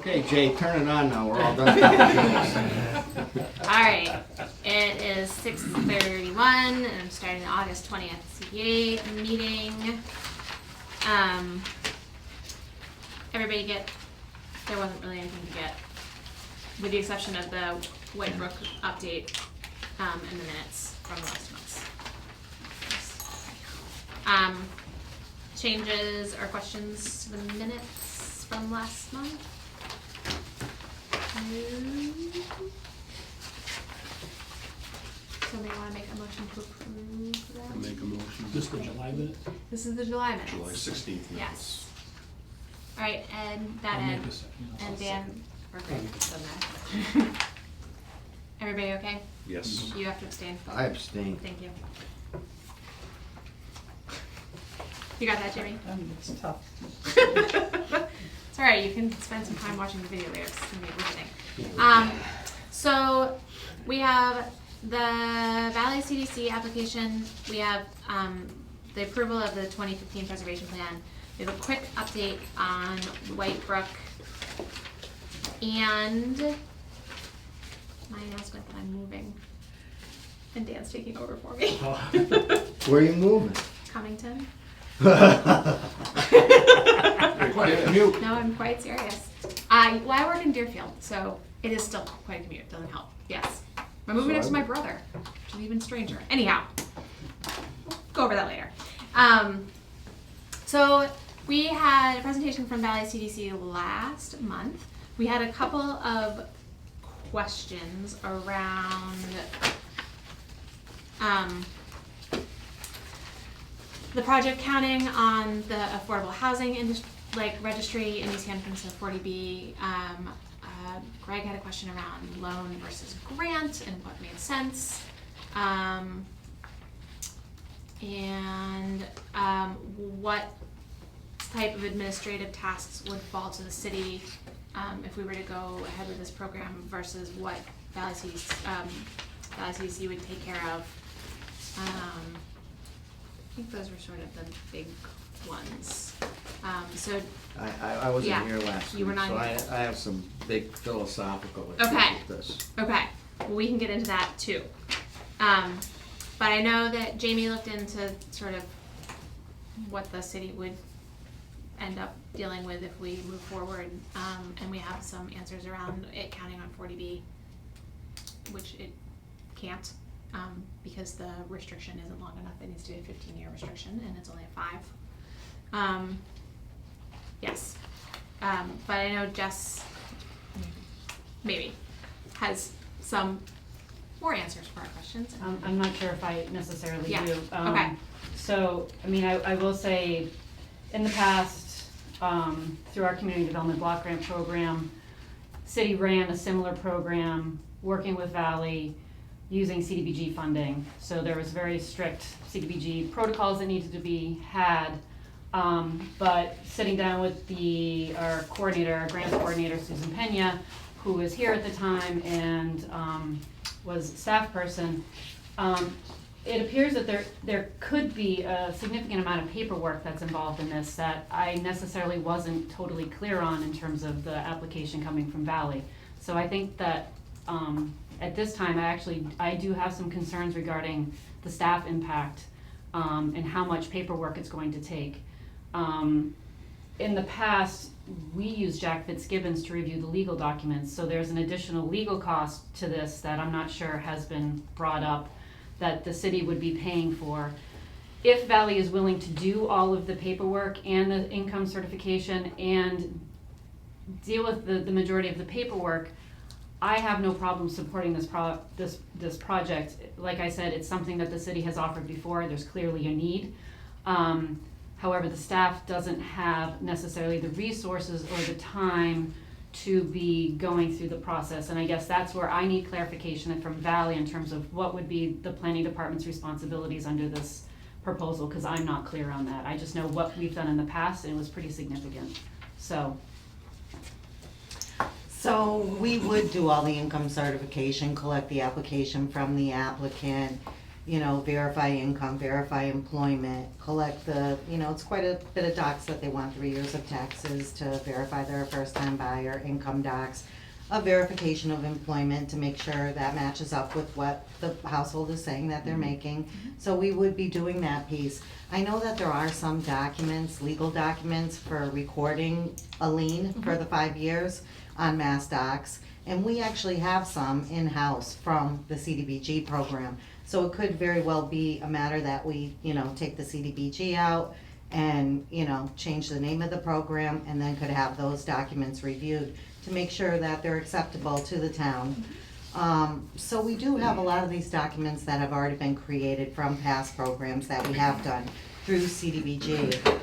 Okay, Jay, turn it on now. We're all done with the jokes. Alright, it is 6:31 and I'm starting the August 20th CPA meeting. Everybody get, there wasn't really anything to get, with the exception of the White Brook update and the minutes from last month. Changes or questions to the minutes from last month? Somebody want to make a motion to approve that? I'll make a motion. Just the July minute? This is the July minutes. July 16th. Yes. Alright, and that I'll Ed make a second. and Dan, we're good, Okay. doesn't matter. Everybody okay? Yes. You have to abstain. I abstain. Thank you. You got that, Jimmy? It's tough. It's alright, you can spend some time watching the video later, it's gonna be riveting. So, we have the Valley CDC application, we have, the approval of the 2015 preservation plan. We have a quick update on White Brook and my announcement that I'm moving. And Dan's taking over for me. Where are you moving? Cummington. Quite a commute. No, I'm quite serious. I work in Deerfield, so it is still quite a commute. Doesn't help. Yes. I'm moving next to my brother, which is even stranger. Anyhow, we'll go over that later. So we had a presentation from Valley CDC last month. We had a couple of questions around the project counting on the affordable housing registry in Easthampton, so 40B. Greg had a question around loan versus grant and what made sense. What type of administrative tasks would fall to the city if we were to go ahead with this program versus what Valley CDC would take care of. I think those were sort of the big ones. So I wasn't Yeah, here last week, you were not so here. I have some big philosophical issues Okay. with this. okay, well, we can get into that too. But I know that Jamie looked into sort of what the city would end up dealing with if we move forward, and we have some answers around it counting on 40B, which it can't, because the restriction isn't long enough. It needs to be a 15-year restriction, and it's only a 5. Yes, but I know Jess maybe has some more answers for our questions. I'm not sure if I necessarily Yeah, do. okay. So, I mean, I will say, in the past, through our community development block grant program, city ran a similar program working with Valley using CDBG funding. So there was very strict CDBG protocols that needed to be had. But sitting down with our coordinator, our grants coordinator, Susan Pena, who was here at the time and was a staff person, it appears that there could be a significant amount of paperwork that's involved in this that I necessarily wasn't totally clear on in terms of the application coming from Valley. So I think that at this time, I do have some concerns regarding the staff impact and how much paperwork it's going to take. In the past, we used Jack Fitzgibbons to review the legal documents, so there's an additional legal cost to this that I'm not sure has been brought up that the city would be paying for. If Valley is willing to do all of the paperwork and the income certification and deal with the majority of the paperwork, I have no problem supporting this project. Like I said, it's something that the city has offered before. There's clearly a need. However, the staff doesn't have necessarily the resources or the time to be going through the process. And I guess that's where I need clarification from Valley in terms of what would be the planning department's responsibilities under this proposal, because I'm not clear on that. I just know what we've done in the past, and it was pretty significant. So So we would do all the income certification, collect the application from the applicant, verify income, verify employment, collect it's quite a bit of docs that they want, 3 years of taxes to verify they're a first-time buyer, income docs, a verification of employment to make sure that matches up with what the household is saying that they're making. So we would be doing that piece. I know that there are some documents, legal documents for recording a lien for the 5 years on Mass Docs. And we actually have some in-house from the CDBG program. So it could very well be a matter that we, take the CDBG out and, change the name of the program, and then could have those documents reviewed to make sure that they're acceptable to the town. So we do have a lot of these documents that have already been created from past programs that we have done through CDBG.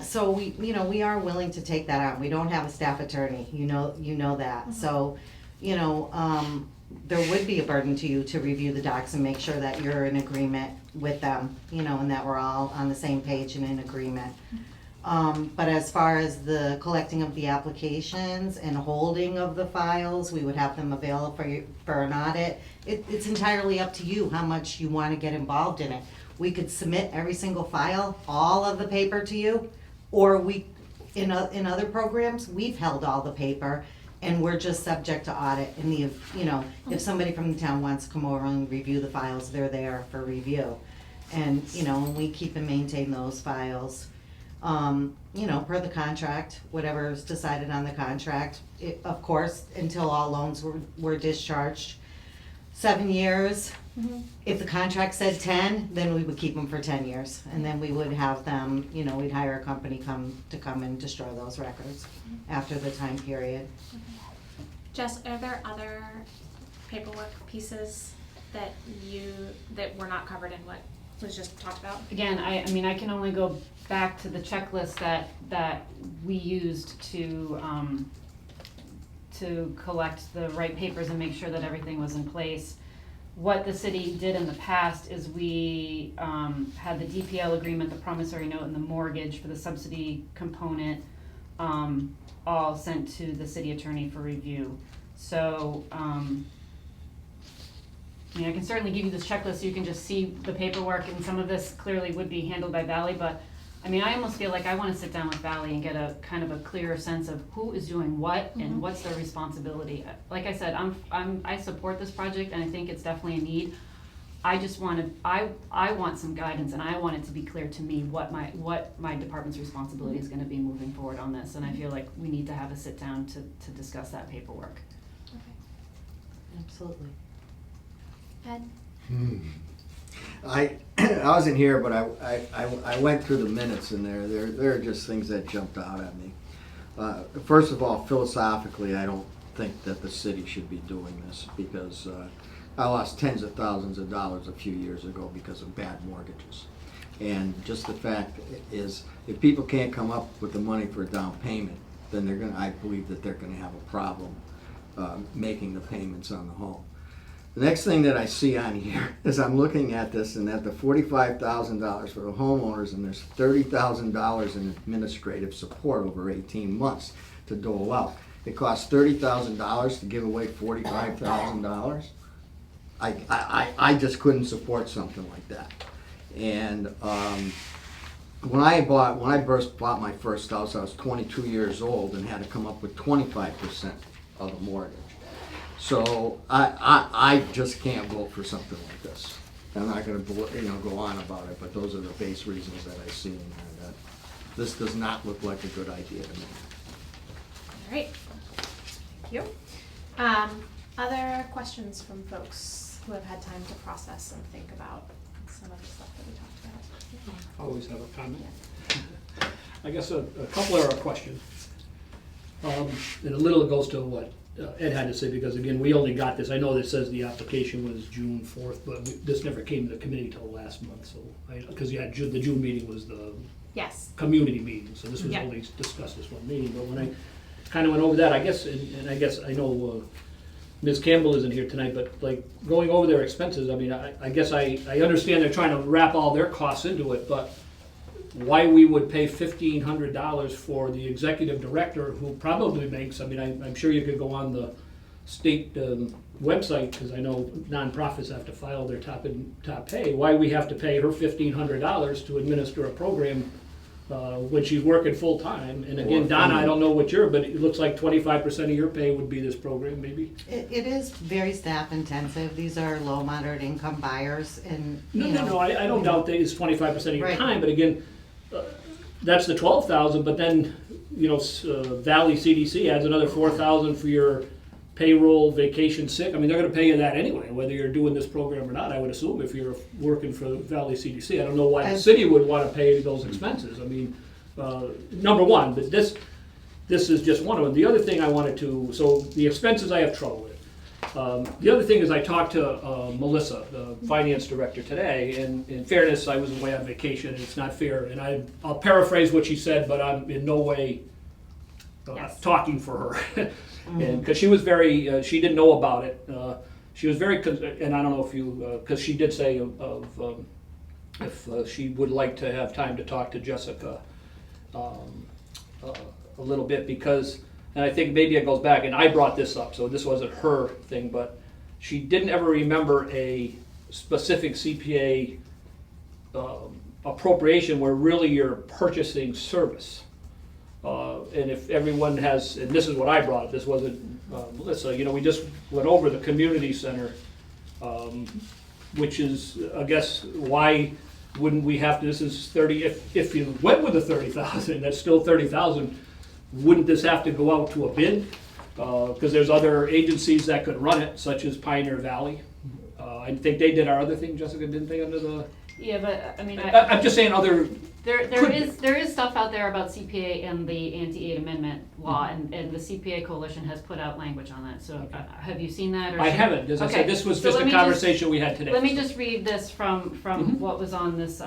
So we are willing to take that on. We don't have a staff attorney, you know that. So, there would be a burden to you to review the docs and make sure that you're in agreement with them, and that we're all on the same page and in agreement. But as far as the collecting of the applications and holding of the files, we would have them available for an audit. It's entirely up to you how much you want to get involved in it. We could submit every single file, all of the paper to you, or in other programs, we've held all the paper and we're just subject to audit. If somebody from the town wants to come over and review the files, they're there for review. And, we keep and maintain those files. Per the contract, whatever is decided on the contract, of course, until all loans were discharged. 7 years. If the contract said 10, then we would keep them for 10 years. And then we would have them, we'd hire a company come and destroy those records after the time period. Jess, are there other paperwork pieces that were not covered in what was just talked about? Again, I can only go back to the checklist that we used to collect the right papers and make sure that everything was in place. What the city did in the past is we had the DPL agreement, the promissory note, and the mortgage for the subsidy component all sent to the city attorney for review. So, I can certainly give you this checklist so you can just see the paperwork, and some of this clearly would be handled by Valley, but I almost feel like I want to sit down with Valley and get a kind of a clearer sense of who is doing what and what's their responsibility. Like I said, I support this project and I think it's definitely a need. I just I want some guidance, and I want it to be clear to me what my department's responsibility is going to be moving forward on this, and I feel like we need to have a sit down to discuss that paperwork. Okay. Absolutely. Ed? I wasn't here, but I went through the minutes in there. There are just things that jumped out at me. First of all, philosophically, I don't think that the city should be doing this, because I lost tens of thousands of dollars a few years ago because of bad mortgages. And just the fact is, if people can't come up with the money for a down payment, then I believe that they're gonna have a problem making the payments on the home. The next thing that I see on here is I'm looking at this, and at the $45,000 for the homeowners, and there's $30,000 in administrative support over 18 months to dole out. It costs $30,000 to give away $45,000. I just couldn't support something like that. And when I first bought my first house, I was 22 years old and had to come up with 25% of the mortgage. So I just can't vote for something like this. I'm not going to go on about it, but those are the base reasons that I see in there. That this does not look like a good idea to me. All right. Thank you. Other questions from folks who have had time to process and think about some of the stuff that we talked about? I always have a comment. I guess a couple of our questions. And a little it goes to what Ed had to say, because again, we only got this, I know that says the application was June 4th, but this never came to the committee till last month, so, because the June meeting was the Yes. community meeting, so this was Yeah. only discussed this one meeting, but when I kind of went over that, I guess, and I guess I know Ms. Campbell isn't here tonight, but like going over their expenses, I guess I understand they're trying to wrap all their costs into it, but why we would pay $1,500 for the executive director, who probably makes, I'm sure you could go on state website, because I know nonprofits have to file their top pay, why we have to pay her $1,500 to administer a program when she's working full-time. And again, Donna, I don't know what but it looks like 25% of your pay would be this program, maybe? It is very staff intensive. These are low, moderate income buyers and, No, I don't doubt that it's 25% of your Right. time, but again, that's the 12,000, but then, Valley CDC adds another 4,000 for your payroll, vacation, sick. I mean, they're gonna pay you that anyway, whether you're doing this program or not, I would assume, if you're working for Valley CDC. I don't know why the And- city would wanna pay those expenses. I mean, number one, but this is just one of them. The other thing I wanted to, so the expenses I have trouble with. The other thing is I talked to Melissa, the finance director today, and in fairness, I was away on vacation, and it's not fair, and I'll paraphrase what she said, but I'm in no way Yes. talking for her. And, because she was very, she didn't know about it, she was very, and I don't know if you, because she did say if she would like to have time to talk to Jessica a little bit, because, and I think maybe it goes back, and I brought this up, so this wasn't her thing, but she didn't ever remember a specific CPA appropriation where really you're purchasing service. And if everyone has, and this is what I brought, this wasn't Melissa, we just went over the community center, which is, I guess, why wouldn't we have to, this is 30, if you went with the 30,000, that's still 30,000, wouldn't this have to go out to a bid? Because there's other agencies that could run it, such as Pioneer Valley. I think they did our other thing, Jessica, didn't they, under the? Yeah, but I mean, I'm just saying other, there is stuff out there about CPA and the anti-aid amendment law, and the CPA coalition has put out language on that. So have you seen that? Or I haven't, as I said, Okay, this was so just let a me just- conversation we had today. Let me just read this from Mhm. what was on this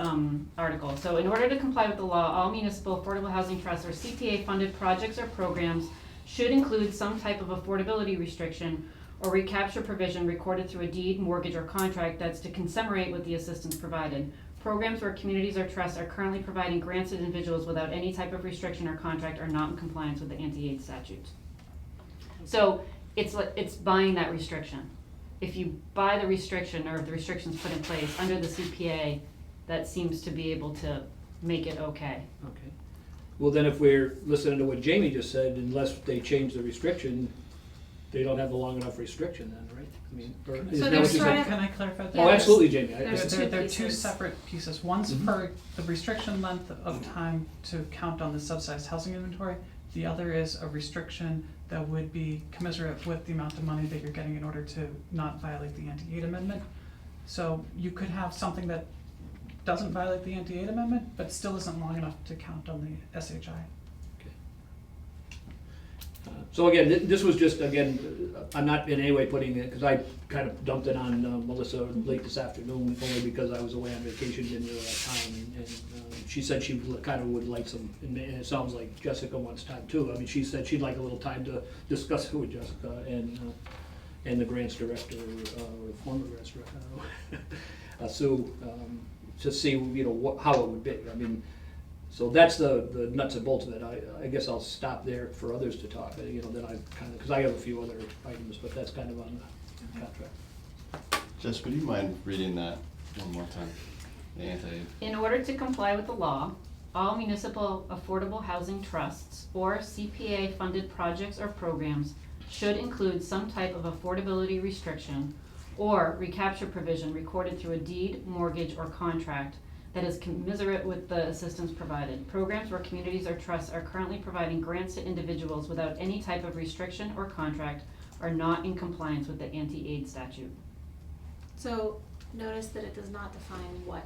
article. So in order to comply with the law, all municipal affordable housing trusts or CPA-funded projects or programs should include some type of affordability restriction or recapture provision recorded through a deed, mortgage, or contract that's to commemorate with the assistance provided. Programs where communities or trusts are currently providing grants to individuals without any type of restriction or contract are not in compliance with the anti-aid statutes. So it's buying that restriction. If you buy the restriction, or if the restriction's put in place under the CPA, that seems to be able to make it okay. Okay. Well, then if we're listening to what Jamie just said, unless they change the restriction, they don't have a long enough restriction then, right? I mean, or isn't that there's what you sort said? of- Can I clarify that? Yeah, Oh, there's- absolutely, Jamie. there's They're two two pieces. separate pieces. One's Mhm. for the restriction length of time to count on the subsidized housing inventory. The other is a restriction that would be commensurate with the amount of money that you're getting in order to not violate the anti-aid amendment. So you could have something that doesn't violate the anti-aid amendment, but still isn't long enough to count on the SHI. So again, this was just, again, I'm not in any way putting it, because I kind of dumped it on Melissa late this afternoon, only because I was away on vacation, didn't really have time, and she said she kind of would like some, and it sounds like Jessica wants time too. I mean, she said she'd like a little time to discuss it with Jessica and the grants director, or former grants director, I don't know, Sue, to see, how it would be. I mean, so that's the nuts and bolts of it. I guess I'll stop there for others to talk, then I kind of, because I have a few other items, but that's kind of on the contract. Jess, would you mind reading that one more time? The anti-aid. In order to comply with the law, all municipal affordable housing trusts or CPA-funded projects or programs should include some type of affordability restriction or recapture provision recorded through a deed, mortgage, or contract that is commensurate with the assistance provided. Programs where communities or trusts are currently providing grants to individuals without any type of restriction or contract are not in compliance with the anti-aid statute. So notice that it does not define what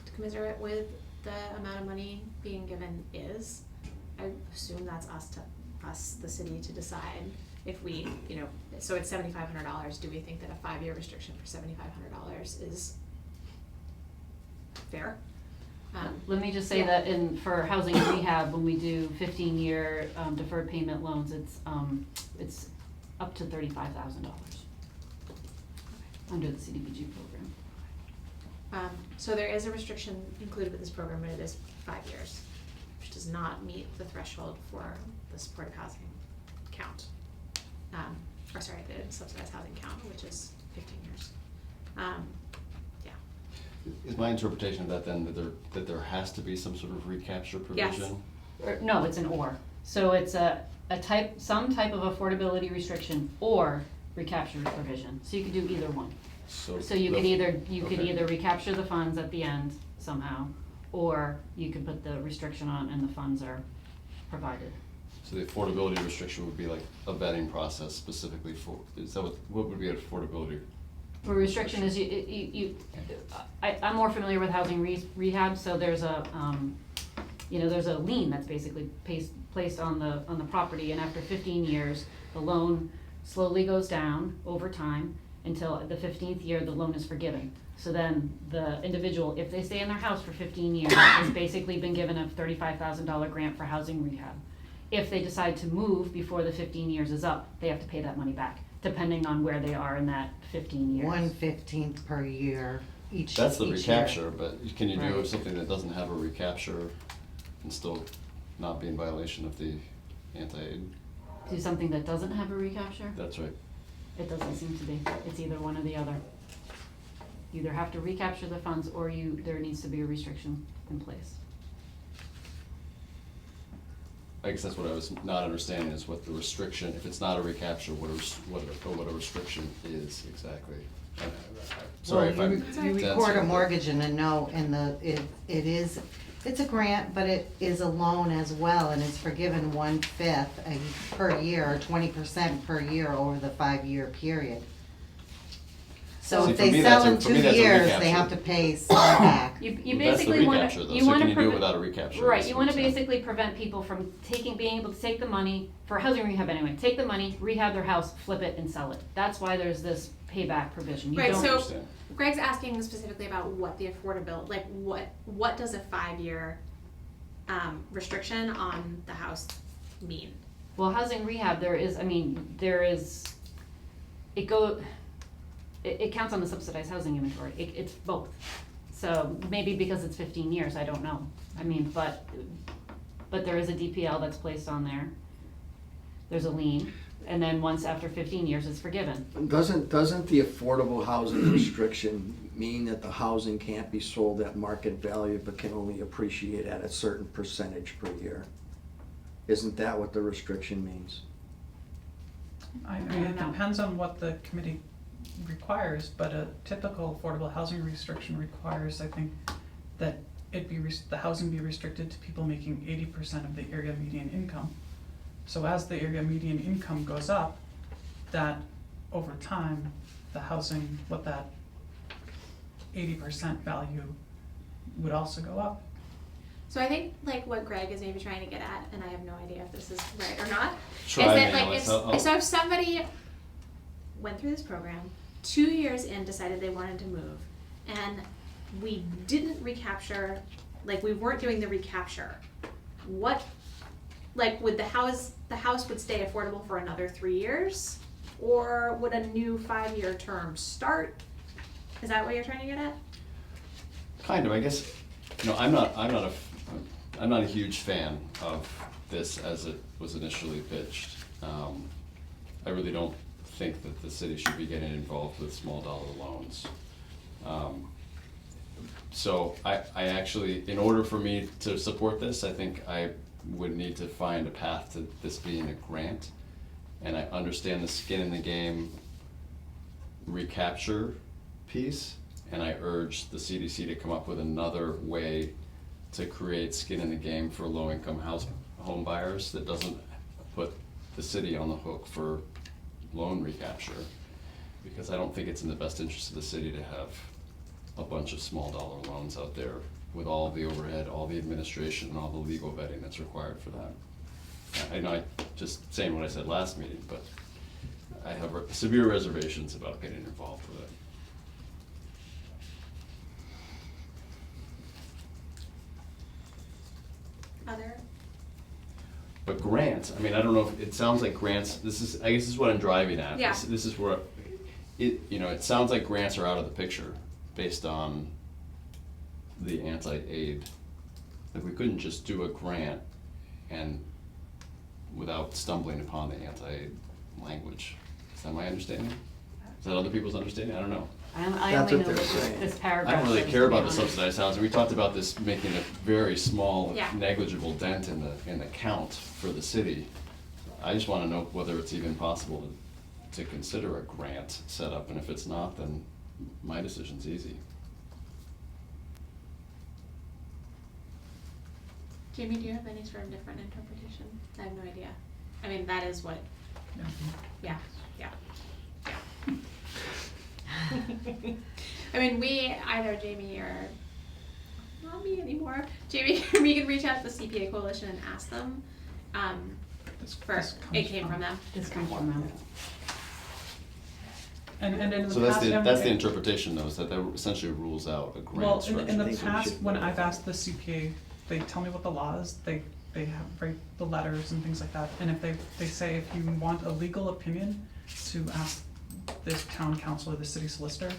to commiserate with the amount of money being given is. I assume that's us, the city, to decide if we, so it's $7,500. Do we think that a 5-year restriction for $7,500 is fair? Let me just say Yeah. that for housing and rehab, when we do 15-year deferred payment loans, it's up to $35,000 under the CDBG program. So there is a restriction included with this program, and it is 5 years, which does not meet the threshold for the supportive housing count. or sorry, the subsidized housing count, which is 15 years. Yeah. Is my interpretation of that then that there has to be some sort of recapture provision? No, it's an or. So it's some type of affordability restriction or recapture provision. So you could do either one. So you could either recapture the funds at the end somehow, or you could put the restriction on and the funds are provided. So the affordability restriction would be like a vetting process specifically for, is that what would be an affordability? For restriction is I'm more familiar with housing rehab, so there's a, there's a lien that's basically placed on the property, and after 15 years, the loan slowly goes down over time until the 15th year, the loan is forgiven. So then the individual, if they stay in their house for 15 years, has basically been given a $35,000 grant for housing rehab. If they decide to move before the 15 years is up, they have to pay that money back, depending on where they are in that 15 years. 1/15 per year each. That's the each year. recapture, but can you do Right. something that doesn't have a recapture and still not be in violation of the anti-aid? Do something that doesn't have a recapture? That's right. It doesn't seem to be. It's either one or the other. You either have to recapture the funds or there needs to be a restriction in place. I guess that's what I was not understanding is what the restriction, if it's not a recapture, what a restriction is exactly. Sorry if Well, I'm. you dense record here, a but- mortgage and a note, and it's a grant, but it is a loan as well, and it's forgiven 1/5 per year, or 20% per year over the 5-year period. So See, if for they me, sell that's in a- for 2 me, that's a years, recapture. they have to pay some back. You That's the basically want recapture to, though, you so want can to you do it without a recapture? Right, That's you what want I'm to saying. basically prevent people from being able to take the money, for housing rehab anyway, take the money, rehab their house, flip it and sell it. That's why there's this payback provision. You Right, don't- so understand. Greg's asking specifically about what the affordability, like what does a 5-year restriction on the house mean? Well, housing rehab, it counts on the subsidized housing inventory. It's both. So maybe because it's 15 years, I don't know. But there is a DPL that's placed on there. There's a lien, and then once after 15 years, it's forgiven. Doesn't the affordable housing restriction mean that the housing can't be sold at market value but can only appreciate at a certain percentage per year? Isn't that what the restriction means? I mean, it depends on what the committee requires, but a typical affordable housing restriction requires, I think, that the housing be restricted to people making 80% of the area median income. So as the area median income goes up, that over time, the housing, what that 80% value would also go up. So I think like what Greg is maybe trying to get at, and I have no idea if this is right or not, Try is me, that like Alice. so if somebody went through this program, 2 years in decided they wanted to move, and we didn't recapture, like we weren't doing the recapture, what, like would the house would stay affordable for another 3 years, or would a new 5-year term start? Is that what you're trying to get at? Kind of, I guess, I'm not a huge fan of this as it was initially pitched. I really don't think that the city should be getting involved with small dollar loans. So I actually, in order for me to support this, I think I would need to find a path to this being a grant. And I understand the skin in the game recapture piece, and I urge the CDC to come up with another way to create skin in the game for low-income home buyers that doesn't put the city on the hook for loan recapture, because I don't think it's in the best interest of the city to have a bunch of small dollar loans out there with all the overhead, all the administration, and all the legal vetting that's required for that. I know I just saying what I said last meeting, but I have severe reservations about getting involved with it. Other? But grants, I mean, I don't know if, it sounds like grants, I guess this is what I'm driving at. Yeah. This is where, it sounds like grants are out of the picture based on the anti-aid. Like, we couldn't just do a grant and without stumbling upon the anti-aid language. Is that my understanding? Is that other people's understanding? I don't know. I That's only what know they're that saying. this paragraph. I don't really says, care to be about the honest. subsidized housing. We talked about this making a very small, Yeah. negligible dent in the count for the city. I just wanna know whether it's even possible to consider a grant setup, and if it's not, then my decision's easy. Jamie, do you have any sort of different interpretation? I have no idea. I mean, that is what, yeah. I mean, we, either Jamie or, not me anymore, Jamie, we can reach out to the CPA Coalition and ask them, for, This it comes came from them. This comes from them. And in the So that's past, that's the interpretation though, is that that essentially rules out a grant well, structure. in I the think we past, should when vote on I've that. asked the CPA, they tell me what the law is, they have, write the letters and things like that, and if they say if you want a legal opinion, to ask this town council or the city solicitor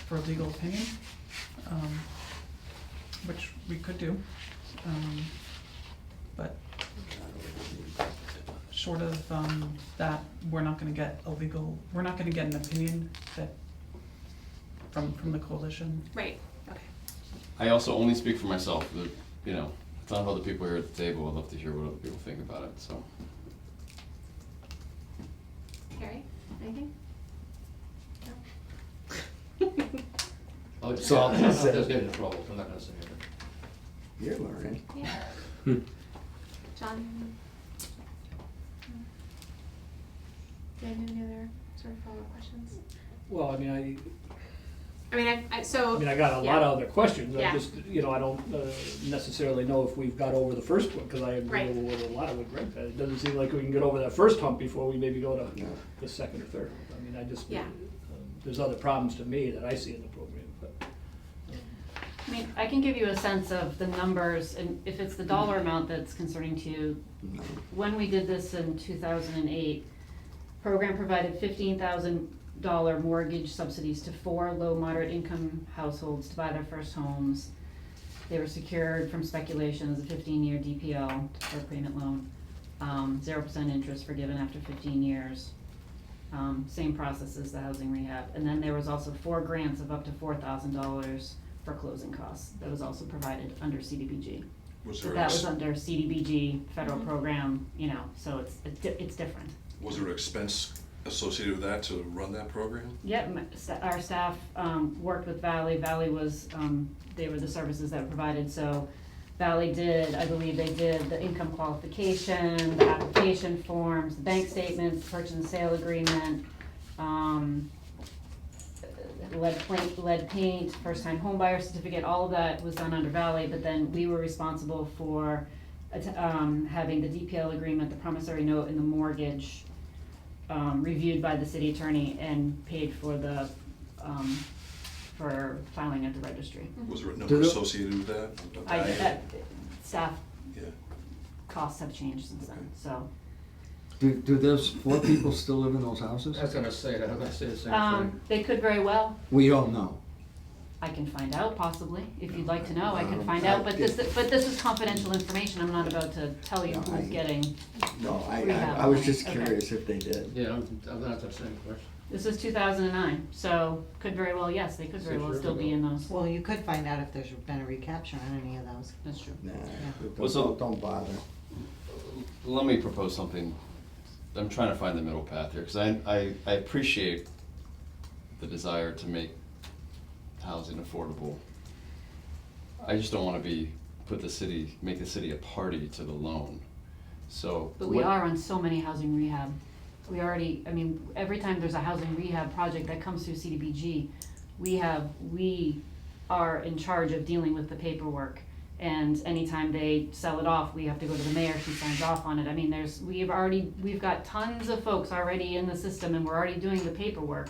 for a legal opinion, which we could do, but short of, that, we're not gonna get an opinion that, from the coalition. Right, okay. I also only speak for myself, you know, a ton of other people here at the table, I'd love to hear what other people think about it, so. Carrie, anything? Oh, So so I'll I'm just just say- getting in trouble, so I'm not gonna say anything. You're learning. Yeah. John? Do you have any other sort of follow-up questions? Well, I mean, I mean, I got a lot of other questions, I Yeah. just, you know, I don't necessarily know if we've got over the first one, because I agree Right. with a lot of what Greg said. It doesn't seem like we can get over that first hump before we maybe go to No. the second or third. I mean, I just, Yeah. there's other problems to me that I see in the program, but. I mean, I can give you a sense of the numbers, and if it's the dollar amount that's concerning to you, No. when we did this in 2008, program provided $15,000 mortgage subsidies to 4 low moderate income households to buy their first homes. They were secured from speculation as a 15-year DPL or payment loan, 0% interest forgiven after 15 years. Same process as the housing rehab. And then there was also 4 grants of up to $4,000 for closing costs that was also provided under CDBG. Was So there, that was under CDBG, federal Mhm. program, you know, so it's different. was there expense associated with that to run that program? Yeah, our staff worked with Valley. Valley was, they were the services that were provided, so Valley did, I believe they did the income qualification, the application forms, the bank statements, purchase and sale agreement, lead paint, first-time home buyer certificate, all of that was done under Valley, but then we were responsible for having the DPL agreement, the promissory note, and the mortgage reviewed by the city attorney and paid for the, for filing at the registry. Was there a Do number the- associated with that? A value? Staff Yeah, costs have changed since then, so. Do those 4 people still live in those houses? I was gonna say that, I'm gonna say the same thing. They could very well. We don't know. I can find out possibly, if you'd like to know, I can Um, find I out, but did- this is confidential information, I'm not about to tell you No, who's getting. No, I Rehab. was just Okay. curious if they did. Yeah, I'm gonna have the same question. This is 2009, so could very well, yes, they could very 6 well years still be ago. in those. Well, you could find out if there's been a recapture on any of those. That's true. Nah, Well, so- don't bother. Let me propose something. I'm trying to find the middle path here, because I appreciate the desire to make housing affordable. I just don't want to make the city a party to the loan, so. But we what- are on so many housing rehab. We already, I mean, every time there's a housing rehab project that comes through CDBG, we are in charge of dealing with the paperwork. And anytime they sell it off, we have to go to the mayor, she signs off on it. I mean, we've got tons of folks already in the system and we're already doing the paperwork.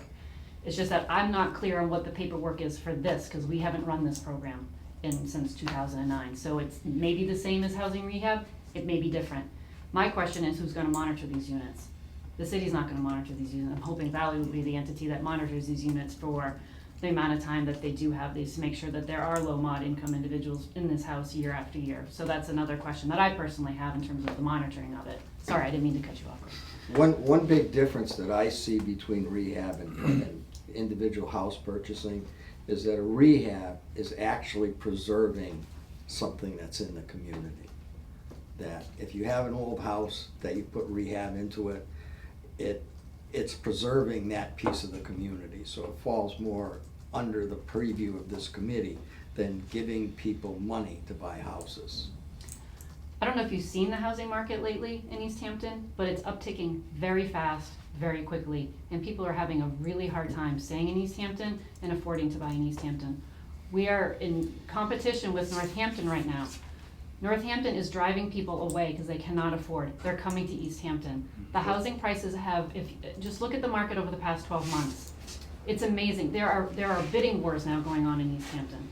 It's just that I'm not clear on what the paperwork is for this, because we haven't run this program since 2009. So it's maybe the same as housing rehab, it may be different. My question is, who's gonna monitor these units? The city's not gonna monitor these units. I'm hoping Valley will be the entity that monitors these units for the amount of time that they do have these, to make sure that there are low mod income individuals in this house year after year. So that's another question that I personally have in terms of the monitoring of it. Sorry, I didn't mean to cut you off. One big difference that I see between rehab and individual house purchasing is that a rehab is actually preserving something that's in the community. That if you have an old house that you put rehab into it, it's preserving that piece of the community. So it falls more under the preview of this committee than giving people money to buy houses. I don't know if you've seen the housing market lately in Easthampton, but it's upticking very fast, very quickly, and people are having a really hard time staying in Easthampton and affording to buy in Easthampton. We are in competition with Northampton right now. Northampton is driving people away because they cannot afford. They're coming to Easthampton. The housing prices have, just look at the market over the past 12 months. It's amazing. There are bidding wars now going on in Easthampton.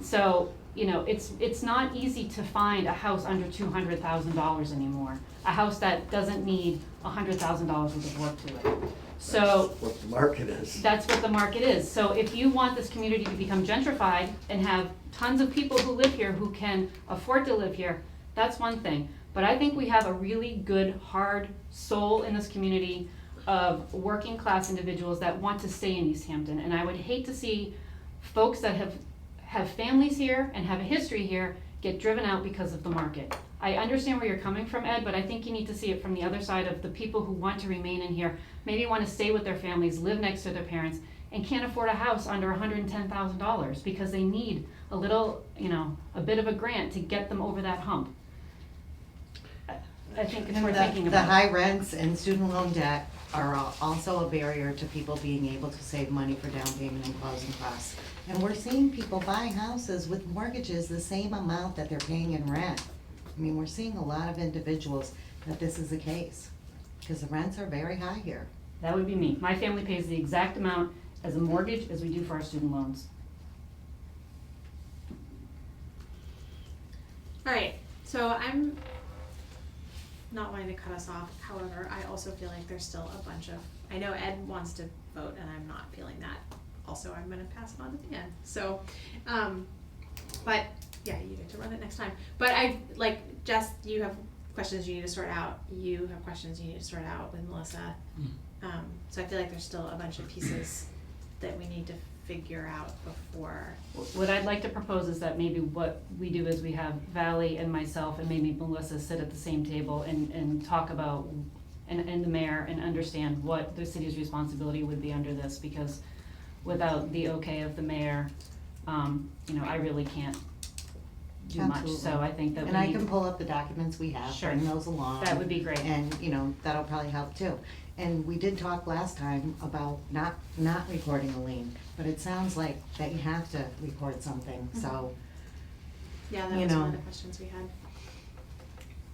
So, you know, it's not easy to find a house under $200,000 anymore. A house that doesn't need $100,000 worth of work to it. So That's what the market is. that's what the market is. So if you want this community to become gentrified and have tons of people who live here who can afford to live here, that's one thing. But I think we have a really good, hard soul in this community of working class individuals that want to stay in Easthampton. And I would hate to see folks that have families here and have a history here get driven out because of the market. I understand where you're coming from, Ed, but I think you need to see it from the other side of the people who want to remain in here, maybe want to stay with their families, live next to their parents, and can't afford a house under $110,000 because they need a little, you know, a bit of a grant to get them over that hump. I think it's And worth thinking the about. high rents and student loan debt are also a barrier to people being able to save money for down payment and closing costs. And we're seeing people buy houses with mortgages the same amount that they're paying in rent. I mean, we're seeing a lot of individuals that this is the case, because the rents are very high here. That would be me. My family pays the exact amount as a mortgage as we do for our student loans. All right, so I'm not wanting to cut us off. However, I also feel like there's still a bunch of, I know Ed wants to vote and I'm not feeling that. Also, I'm gonna pass it on to Dan. So, but yeah, you get to run it next time. But I, like, Jess, you have questions you need to sort out. You have questions you need to sort out with Melissa. So I feel like there's still a bunch of pieces that we need to figure out before. What I'd like to propose is that maybe what we do is we have Valley and myself and maybe Melissa sit at the same table and talk about, and the mayor, and understand what the city's responsibility would be under this, because without the okay of the mayor, you know, I really can't do much. Absolutely. So I think that And I can pull up the documents we have, Sure. bring those along. That would be great. And, you know, that'll probably help too. And we did talk last time about not recording a lien, but it sounds like that you have to record something, so. Yeah, that You was one know. of the questions we had.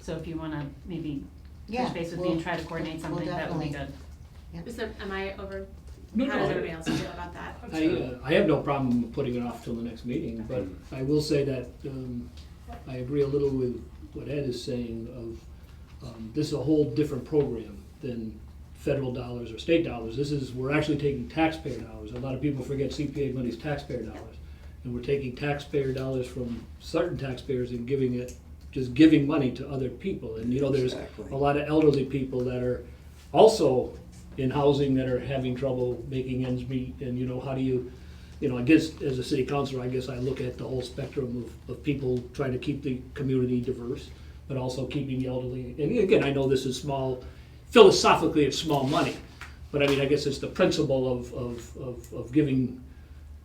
So if you wanna maybe Yeah, touch base with me and try to coordinate something, that would be good. Is there, am I over, No, how does no, everybody else feel about that? I have no problem putting it off till the next meeting, but I will say that I agree a little with what Ed is saying of, this is a whole different program than federal dollars or state dollars. We're actually taking taxpayer dollars. A lot of people forget CPA money is taxpayer dollars. And we're taking taxpayer dollars from certain taxpayers and just giving money to other people. And you know, there's Exactly. a lot of elderly people that are also in housing that are having trouble making ends meet. And you know, how do you know, I guess as a city councilor, I guess I look at the whole spectrum of people trying to keep the community diverse, but also keeping the elderly. And again, I know this is small, philosophically it's small money, but I mean, I guess it's the principle of giving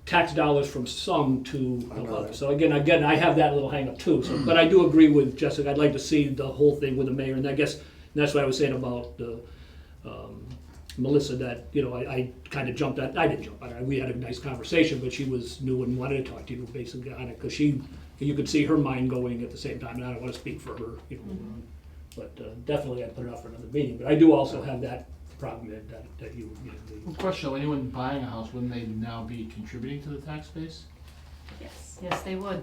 tax dollars from some to help others. So again, I have that little hang up too. So, but I do agree with Jessica. I'd like to see the whole thing with the mayor, and I guess that's what I was saying about Melissa. That you know, I kind of jumped at. I didn't jump at her. We had a nice conversation, but she was new and wanted to talk to you basically on it because you could see her mind going at the same time. And I don't want to speak for her, you know. But definitely I'd put it off for another meeting. But I do also have that problem that you know, Question, anyone buying a house, wouldn't they now be contributing to the tax base? Yes. Yes, they would.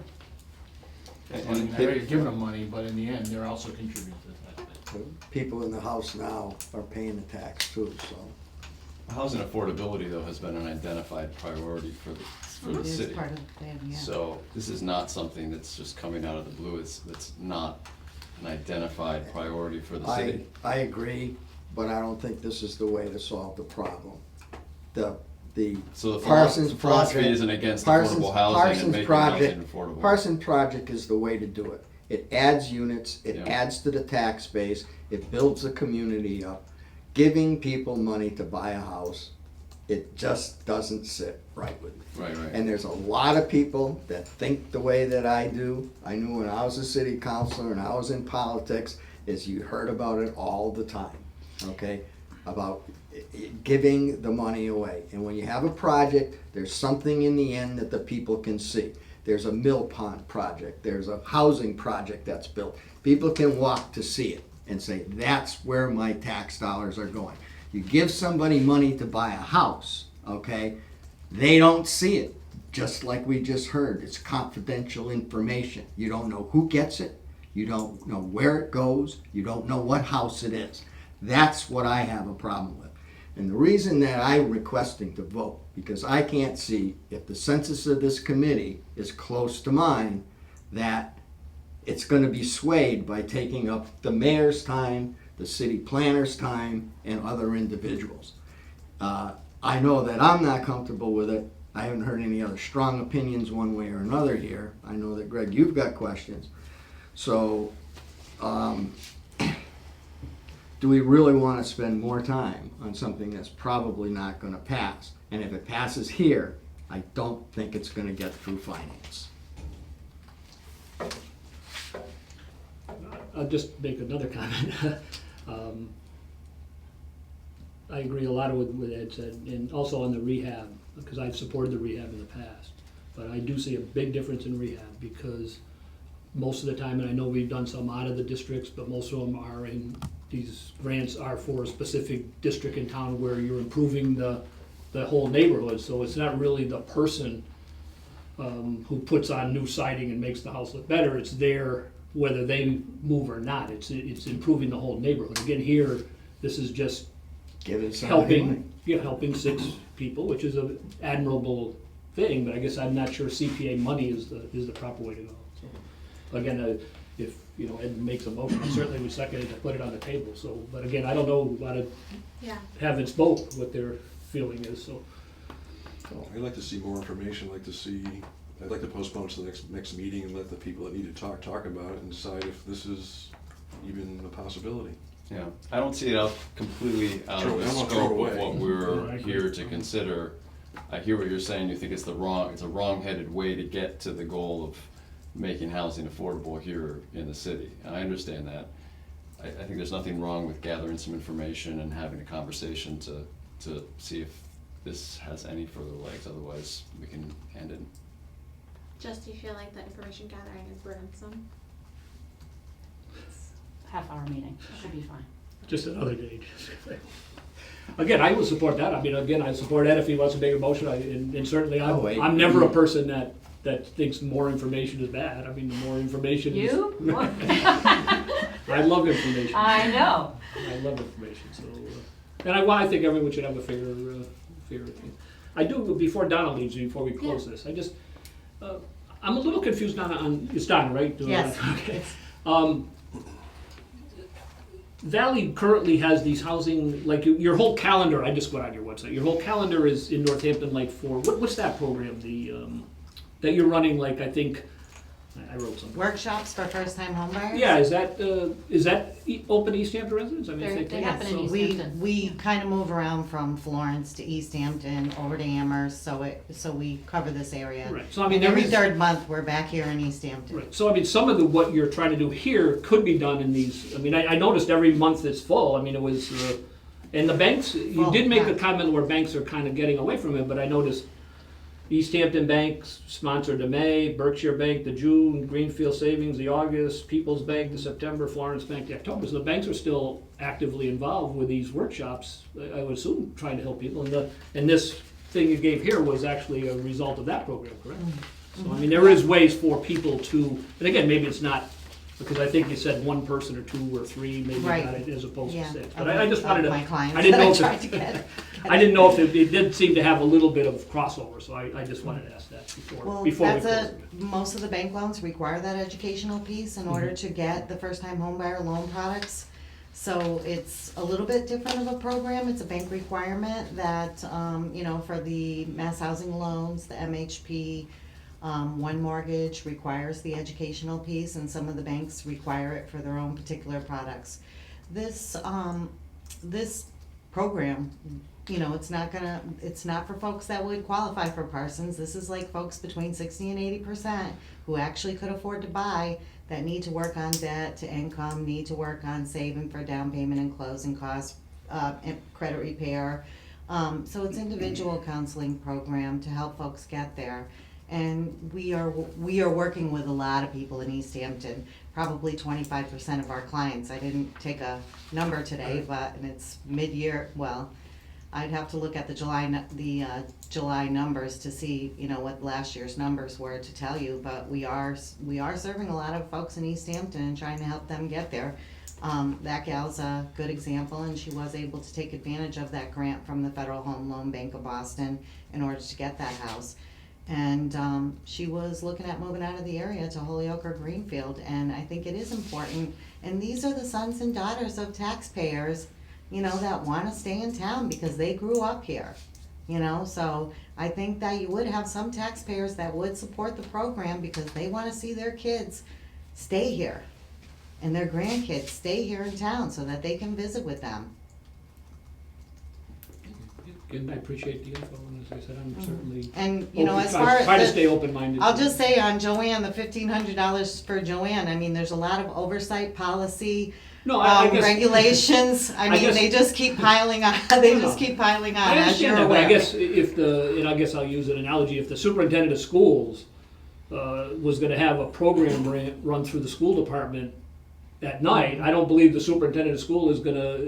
I mean, I know you're giving them money, but in the end, they're also contributing to the tax base. People in the house now are paying the tax too, so. Housing affordability, though, has been an identified priority for the It is city. part of the plan, yeah. So this is not something that's just coming out of the blue. It's not an identified priority for the city. I agree, but I don't think this is the way to solve the problem. The So the Parsons philosophy project- isn't against Parsons- affordable housing and Parsons making project- housing affordable. Parsons project is the way to do it. It adds units, it Yeah. adds to the tax base, it builds the community up. Giving people money to buy a house, it just doesn't sit right with me. Right, right. And there's a lot of people that think the way that I do. I knew when I was a city councilor and I was in politics, is you heard about it all the time, okay? About giving the money away. And when you have a project, there's something in the end that the people can see. There's a mill pond project, there's a housing project that's built. People can walk to see it and say, that's where my tax dollars are going. You give somebody money to buy a house, okay? They don't see it, just like we just heard. It's confidential information. You don't know who gets it. You don't know where it goes. You don't know what house it is. That's what I have a problem with. And the reason that I'm requesting to vote, because I can't see if the census of this committee is close to mine, that it's going to be swayed by taking up the mayor's time, the city planner's time, and other individuals. I know that I'm not comfortable with it. I haven't heard any other strong opinions one way or another here. I know that, Greg, you've got questions. So, do we really want to spend more time on something that's probably not going to pass? And if it passes here, I don't think it's going to get through finance. I'll just make another comment. I agree a lot with what Ed said, and also on the rehab, because I've supported the rehab in the past. But I do see a big difference in rehab, because most of the time, and I know we've done some out of the districts, but most of them are in, these grants are for a specific district in town where you're improving the whole neighborhood. So it's not really the person who puts on new siding and makes the house look better. It's there whether they move or not. It's improving the whole neighborhood. Again, here, this is just Give it somebody money. helping 6 people, which is an admirable thing, but I guess I'm not sure CPA money is the proper way to go. So, again, if, Ed makes a motion, I certainly would second it to put it on the table, so, but again, I don't know about it, Yeah. haven't spoke what their feeling is, so. I'd like to see more information, I'd like to postpone to the next meeting and let the people that need to talk about it and decide if this is even a possibility. Yeah, I don't see it completely out of the I'm not scope thrown of away. what Yeah, I we're agree. here to consider. I hear what you're saying, you think it's a wrong-headed way to get to the goal of making housing affordable here in the city, and I understand that. I think there's nothing wrong with gathering some information and having a conversation to see if this has any further legs, otherwise we can end it. Just do you feel like the information gathering is burdensome? Half-hour meeting, should be fine. Just another day. Again, I would support that. I mean, again, I support Ed if he wants to make a motion, and certainly Oh, wait. I'm never a person that thinks more information is bad. I mean, the more information is. You? I love information. I know. I love information, so, and I think everyone should have a fair opinion. I do, before Donna leaves, before we close this, I just, I'm a little confused, Donna, it's Donna, right? Yes. Okay. Valley currently has these housing, like your whole calendar, I just went on your website, your whole calendar is in Northampton, like for, what's that program, that you're running, like, I think, I wrote something. Workshops for first-time homebuyers? Yeah, is that open to Easthampton residents? I mean, if They can. happen in So- East We, Hampton. we kind of move around from Florence to Easthampton, over to Amherst, so we cover this area. Right, so I mean, And there every is. third month, we're back here in Easthampton. Right, so I mean, some of what you're trying to do here could be done in these, I mean, I noticed every month it's full, I mean, it was, and the banks, you Full, did make a yeah. comment where banks are kind of getting away from it, but I noticed Easthampton Bank sponsored the May, Berkshire Bank the June, Greenfield Savings the August, People's Bank the September, Florence Bank the October, so the banks are still actively involved with these workshops, I would assume, trying to help people, and this thing you gave here was actually a result of that program, correct? So, I mean, there is ways for people to, and again, maybe it's not, because I think you said one person or 2 or 3, maybe Right. got it as opposed to Yeah. 6. But I just wanted to, My clients I didn't that know I if tried to it, get. I didn't know if it did seem to have a little bit of crossover, so I just wanted to ask that Well, before we that's close it. most of the bank loans require that educational piece in order to get the first-time homebuyer loan products. So it's a little bit different of a program. It's a bank requirement that, for the mass housing loans, the MHP, one mortgage requires the educational piece, and some of the banks require it for their own particular products. This program, it's not for folks that would qualify for Parsons. This is like folks between 60 and 80% who actually could afford to buy, that need to work on debt to income, need to work on saving for down payment and closing costs, and credit repair. So it's individual counseling program to help folks get there. And we are working with a lot of people in Easthampton, probably 25% of our clients. I didn't take a number today, and it's mid-year. Well, I'd have to look at the July numbers to see, what last year's numbers were to tell you. But we are serving a lot of folks in Easthampton and trying to help them get there. That gal's a good example, and she was able to take advantage of that grant from the Federal Home Loan Bank of Boston in order to get that house. And she was looking at moving out of the area to Holyoke or Greenfield, and I think it is important. And these are the sons and daughters of taxpayers, that want to stay in town because they grew up here, So I think that you would have some taxpayers that would support the program because they want to see their kids stay here and their grandkids stay here in town so that they can visit with them. Again, I appreciate the info, and as I said, I'm certainly. And, as try far as. Try to stay open-minded. I'll just say on Joanne, the $1,500 for Joanne, I mean, there's a lot of oversight policy, No, I guess. regulations. I mean, guess- they just keep piling on, keep piling on, I as you're understand that, but aware. I guess and I guess I'll use an analogy, if the superintendent of schools was gonna have a program run through the school department at night, I don't believe the superintendent of school is gonna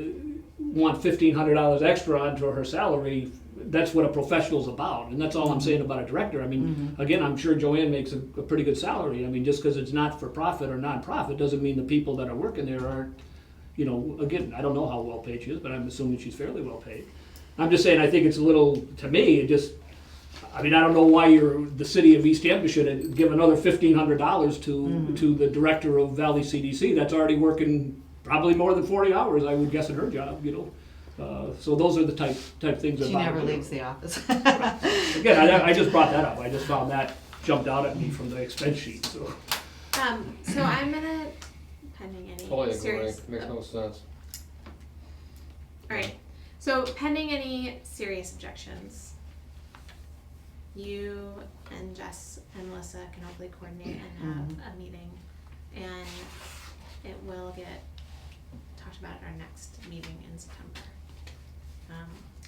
want $1,500 extra onto her salary. That's what a professional's about, and that's all I'm saying about a director. I mean, again, I'm sure Joanne makes a pretty good salary. I mean, just because it's not for profit or non-profit doesn't mean the people that are working there aren't, again, I don't know how well paid she is, but I'm assuming she's fairly well paid. I'm just saying, I think it's a little, to me, I don't know why the city of Easthampton should give another $1,500 to the director of Valley CDC. That's already working probably more than 40 hours, I would guess, in her job, So those are the type things that She bother never me. leaves the office. Again, I just brought that up. I just found that jumped out at me from the expense sheet, so. So I'm gonna, pending any Totally serious. agree, makes no sense. Alright, so pending any serious objections, you and Jess and Melissa can hopefully coordinate and have a meeting, and it will get talked about at our next meeting in September.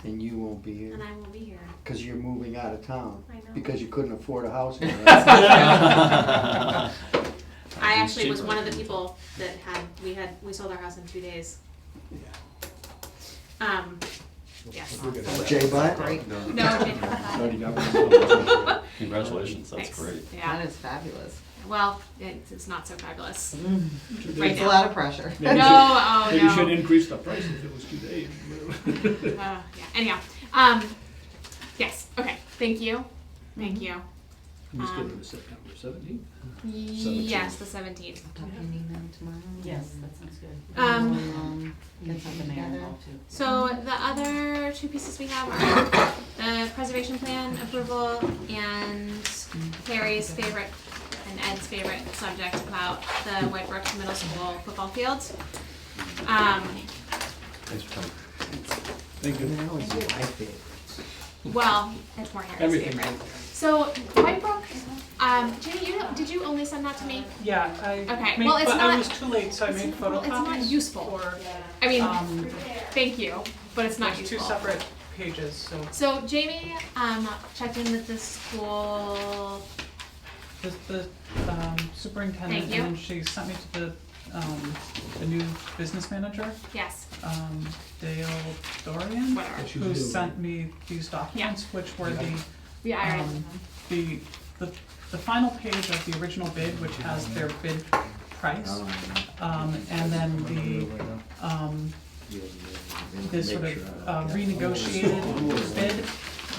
And you won't be here And I will be here. because you're moving out of town I know. because you couldn't afford a house here. I actually was one of the people that we sold our house in 2 days. Yes. Jay Black? Great. No, Jay. Congratulations, that's Thanks. great. Yeah. That is fabulous. Well, it's not so fabulous. It's a lot of pressure. Maybe No, Maybe you should no. increase the price if it was 2 days. Yeah. Anyhow, yes. Okay. Thank you. Thank you. I'm just giving it September 17th. Yes, the 17th. Talk to Nina tomorrow. Yes, that sounds good. Get something together. So the other two pieces we have are the preservation plan approval and Carrie's favorite and Ed's favorite subject about the White Brook Middle School football field. Thanks for coming. Thank you. That was my favorite. Well, it's more Harry's Everything. favorite. So White Brook, Jenny, did you only send that to me? Yeah, I Okay, made, well, it's but I not- was too late, so I made Well, photocopies. it's not useful. For, I mean, um, thank you, but it's not there's useful. two separate pages, so So Jamie checked in with the school. the superintendent, Thank you. and she sent me to the new business manager, Yes. Dale Dorian, Whatever. who sent me these documents, which were Yeah, I already. the final page of the original bid, which has their bid price, and then this sort of renegotiated bid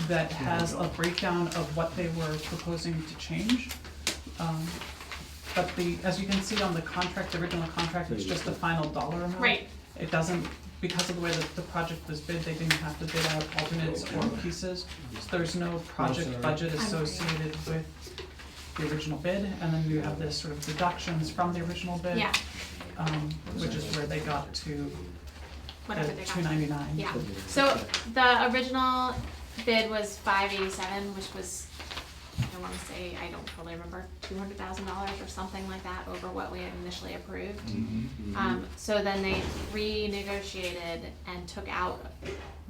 that has a breakdown of what they were proposing to change. But as you can see on the contract, the original contract, it's just the final dollar amount. Right. It doesn't, because of the way that the project was bid, they didn't have to bid out alternates or pieces. So there's no project budget associated with the original bid, and then you have this sort of deductions from the original bid. Yeah, Which is where they got to whatever the they got. $299. Yeah, so the original bid was $587, which was, I wanna say, I don't totally remember, $200,000 or something like that over what we had initially approved. So then they renegotiated and took out,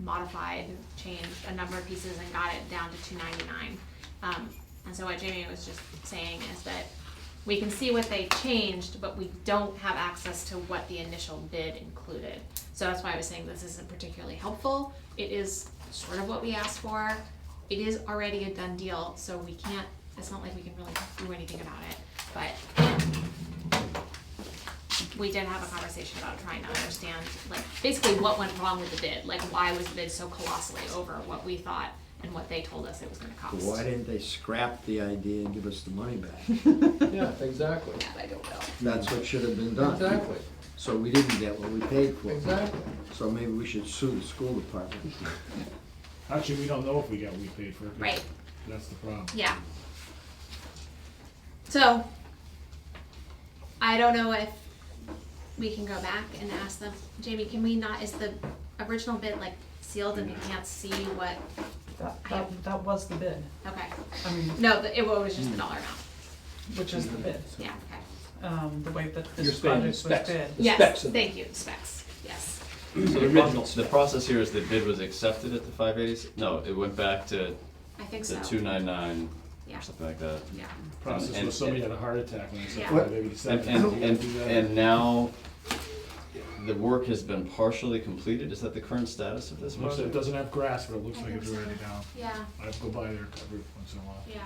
modified, changed a number of pieces and got it down to $299. And so what Jamie was just saying is that we can see what they changed, but we don't have access to what the initial bid included. So that's why I was saying this isn't particularly helpful. It is sort of what we asked for. It is already a done deal, so we can't, it's not like we can really do anything about it. But we did have a conversation about trying to understand, like, basically what went wrong with the bid. Like, why was the bid so colossally over what we thought and what they told us it was gonna cost. Why didn't they scrap the idea and give us the money back? Yeah, exactly, That I don't know. That's what should have been done. exactly, So we didn't get what we paid for. exactly. So maybe we should sue the school department. Actually, we don't know if we got what we paid for it. 'cause Right. That's the problem. Yeah. So, I don't know if we can go back and ask them, Jamie, can we not, is the original bid like sealed and we can't see what, That was the bid, okay. I mean, No, it was just the dollar amount, which is the bid, yeah, okay. the way that You're this saying project was specs. bid. The Yes, specs of it. thank you, specs, yes. So The the original the spec. process here is the bid was accepted at the 580, no, it went back to I think the so, 299 yeah, or something like that. yeah. Process And- was somebody had a heart attack when they said Yeah. maybe And, seven. and now the work has been partially completed, is that the current status of this Looks like it project? doesn't have grass, but it looks I like think it's so. already down. Yeah, I have to go by there every once in a while. yeah,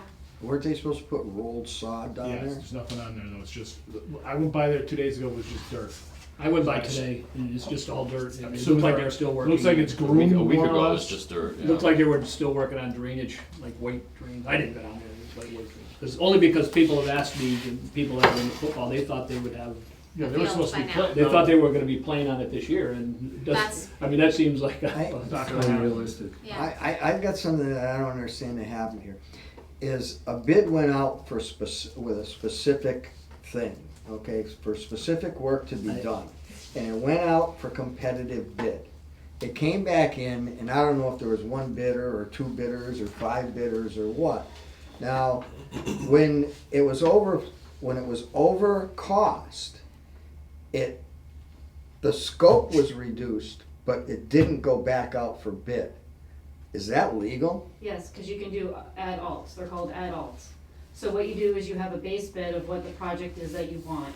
Weren't they supposed to put rolled sod down Yes, there? there's nothing on there though, it's just, I went by there 2 days ago, it was just dirt. I went by today, and it's just all dirt, and it So looked like far- they're still working. Looks like it's A week groomed a week more or ago, it was less. just dirt, yeah. Looked like they were still working on drainage, like white drainage. I didn't go down there, it was like white drainage. Only because people have asked me, and people that were in football, they thought they would have, Yeah, they were supposed to be By now. playing. they thought they were gonna be playing on it this year, and it That's- doesn't, I mean, that seems like I- a. Not gonna happen. Unrealistic. yeah. I've got something that I don't understand that happened here. Is a bid went out for with a specific thing, okay, for specific work to be done. And it went out for competitive bid. It came back in, and I don't know if there was one bidder or two bidders or five bidders or what. Now, when it was over cost, the scope was reduced, but it didn't go back out for bid. Is that legal? Yes, because you can do add alts, they're called add alts. So what you do is you have a base bid of what the project is that you want.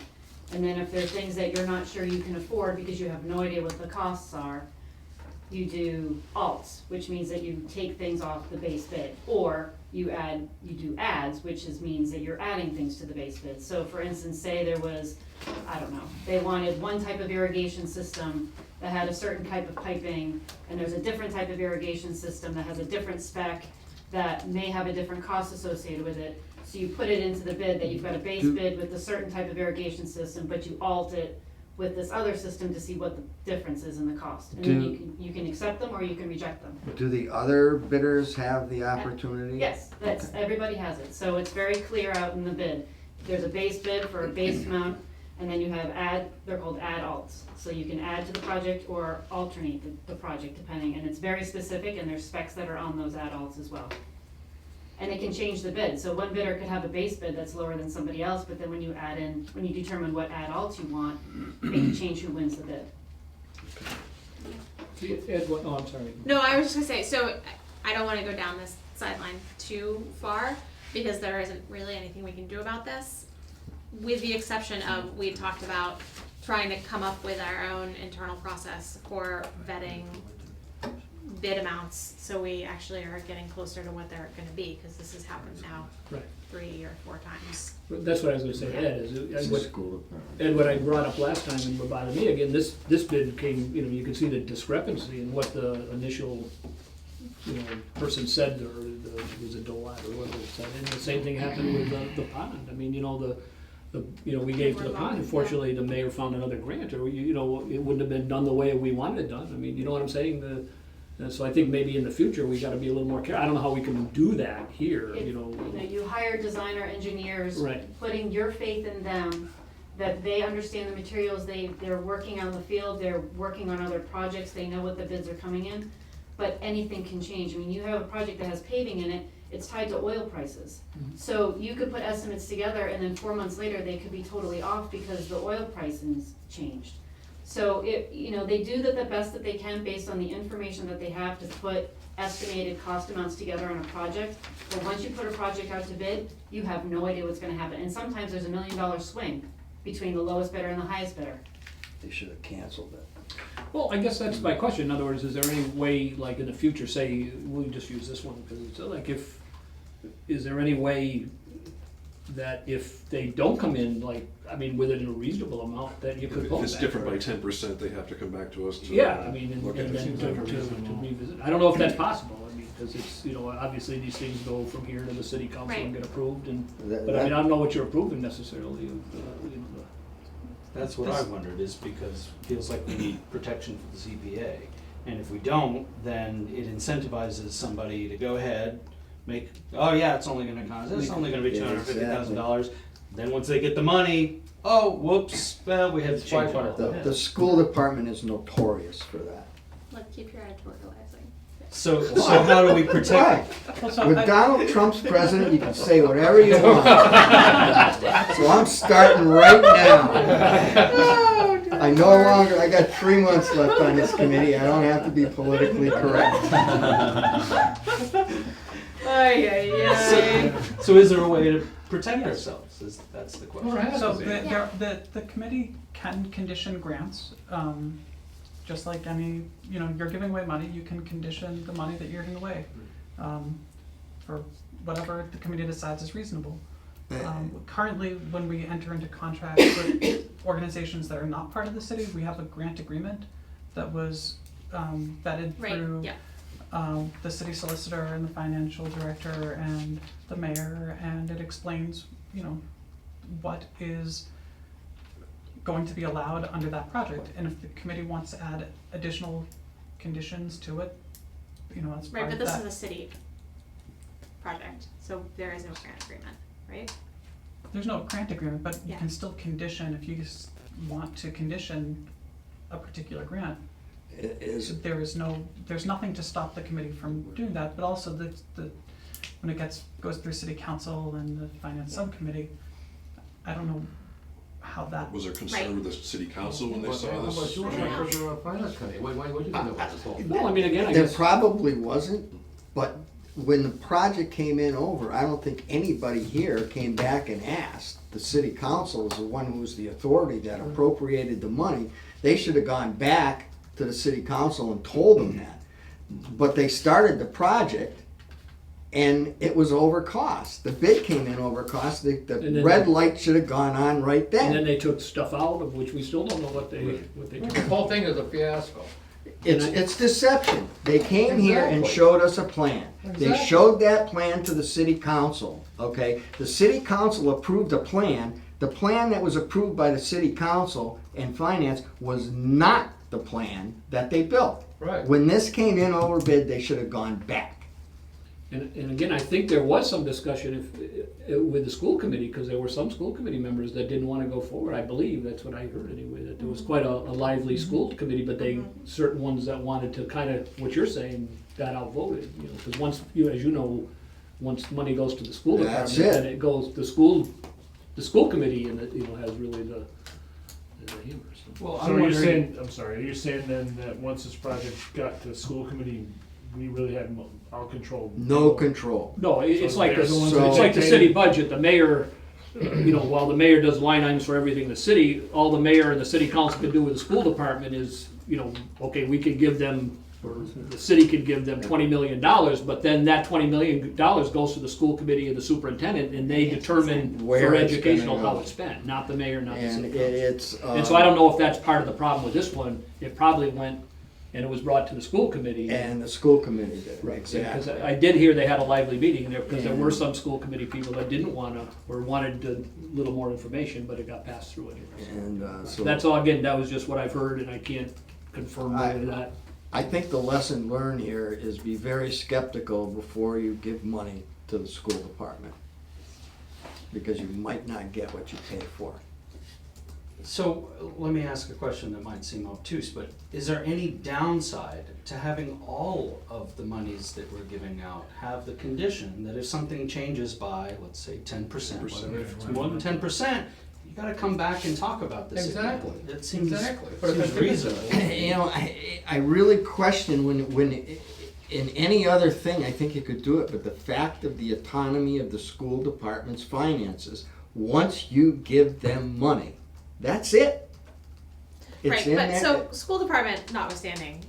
And then if there are things that you're not sure you can afford because you have no idea what the costs are, you do alts, which means that you take things off the base bid. Or you do adds, which means that you're adding things to the base bid. So for instance, say there was, I don't know, they wanted one type of irrigation system that had a certain type of piping, and there's a different type of irrigation system that has a different spec that may have a different cost associated with it. So you put it into the bid that you've got a base bid with a certain type of irrigation system, but you alt it with this other system to see what the difference is in the cost. And then you can accept them or you can reject them. Do the other bidders have the opportunity? Yes, everybody has it, so it's very clear out in the bid. There's a base bid for a base amount, and then you have they're called add alts. So you can add to the project or alternate the project depending, and it's very specific, and there's specs that are on those add alts as well. And it can change the bid, so one bidder could have a base bid that's lower than somebody else, but then when you determine what add alts you want, it can change who wins the bid. Ed, what, oh, I'm sorry. No, I was just gonna say, so I don't wanna go down this sideline too far, because there isn't really anything we can do about this. With the exception of, we talked about trying to come up with our own internal process for vetting bid amounts, so we actually are getting closer to what they're gonna be, cause this has happened now Right. 3 or 4 times. That's what I was gonna say, Ed, It's a school department. And what I brought up last time and what bothered me, again, this bid came, you can see the discrepancy in what the initial, person said, or was it Dolat or whatever it said, and the same thing happened with the pond. I mean, we gave to the Board pond, bond, unfortunately, the mayor found another grant, or, it wouldn't have been done the way we wanted it done, I mean, you know what I'm saying? So I think maybe in the future, we gotta be a little more careful, I don't know how we can do that here, You hire designer engineers, Right. putting your faith in them, that they understand the materials, they're working on the field, they're working on other projects, they know what the bids are coming in, but anything can change. I mean, you have a project that has paving in it, it's tied to oil prices. So you could put estimates together and then 4 months later, they could be totally off because the oil pricing's changed. So they do the best that they can based on the information that they have to put estimated cost amounts together on a project. But once you put a project out to bid, you have no idea what's gonna happen. And sometimes there's $1 million swing between the lowest bidder and the highest bidder. They should have canceled it. Well, I guess that's my question, in other words, is there any way, like, in the future, say, we'll just use this one, because it's like, is there any way that if they don't come in, like, I mean, within a reasonable amount, that you could If vote it's back, different by right? 10%, they have to come back to us to. Yeah, I mean, and look at then it. to revisit, I don't know if that's possible, I mean, because it's, obviously these things go from here to the city council and Right. get approved, and, That- but I that- mean, I don't know what you're approving necessarily, That's what I wondered, is because it feels like we need protection for the CPA. And if we don't, then it incentivizes somebody to go ahead, oh yeah, it's only gonna cost, it's only gonna be Yeah, $250,000. Then once they get the money, oh, whoops, well, we had to change it all. The school department is notorious for that. Let's keep your editorializing. So how do we protect? Well, so With I- Donald Trump's president, you can say whatever you want. So I'm starting right now. I got 3 months left on this committee, I don't have to be politically correct. So is there a way to protect ourselves? That's the question. So Yeah. the committee can condition grants, just like any, you're giving away money, you can condition the money that you're giving away, for whatever the committee decides is reasonable. Currently, when we enter into contracts with organizations that are not part of the city, we have a grant agreement that was vetted Right, through yeah. the city solicitor and the financial director and the mayor, and it explains, what is going to be allowed under that project. And if the committee wants to add additional conditions to it, that's part Right, but of this that. is a city project, so there is no grant agreement, right? There's no grant agreement, but you Yeah. can still condition, if you want to condition a particular grant. There's nothing to stop the committee from doing that, but also when it goes through city council and the finance subcommittee, I don't know how that. Was there concern with the city council when they saw How this? about you, project? for the finance committee, what do you think about this whole? well, I mean, again, I There guess. probably wasn't, but when the project came in over, I don't think anybody here came back and asked. The city council is the one who was the authority that appropriated the money. They should have gone back to the city council and told them that. But they started the project and it was over cost. The bid came in over cost. And The then- red light should have gone on right And then then. they took stuff out of which we still don't know what they The took. whole thing is a fiasco. It's deception. They came here and Exactly. showed us a plan. They Exactly. showed that plan to the city council, okay? The city council approved a plan. The plan that was approved by the city council and finance was not the plan that they built. Right. When this came in over bid, they should have gone back. And again, I think there was some discussion with the school committee, because there were some school committee members that didn't want to go forward, I believe, that's what I heard anyway, that there was quite a lively school committee, but certain ones that wanted to kind of, what you're saying, got outvoted, because once, as you know, once money goes to the school That's department, it. then it goes, the school committee, and it, has really the hammer, so. Well, So I'm are you wondering, saying, I'm sorry, are you saying then that once this project got to school committee, we really had all control? No control. No, it's So like they're the ones that it's like the dictate city it? budget, the mayor, while the mayor does line items for everything in the city, all the mayor and the city council can do with the school department is, okay, we could give them, or the city could give them $20 million, but then that $20 million goes to the school committee and the superintendent, and they determine Where for it's gonna educational go. how it's spent, not the mayor, not the And city council. it's. And so I don't know if that's part of the problem with this one, it probably went and it was brought to the school committee. And the school committee did, Right, because exactly. I did hear they had a lively meeting there, because there were And- some school committee people that didn't wanna, or wanted a little more information, but it got passed through anyway. And, so. That's all, again, that was just what I've heard, and I can't confirm I- whether that. I think the lesson learned here is be very skeptical before you give money to the school department. Because you might not get what you pay for. So, let me ask a question that might seem obtuse, but is there any downside to having all of the monies that we're giving out have the condition that if something changes by, let's say, 10%, whatever, if it's more than 10%, you gotta come back and talk about this again? Exactly. That seems, Exactly. seems reasonable. You know, I really question when, in any other thing, I think you could do it, but the fact of the autonomy of the school department's finances, once you give them money, that's it. It's Right, in but that- so, school department notwithstanding,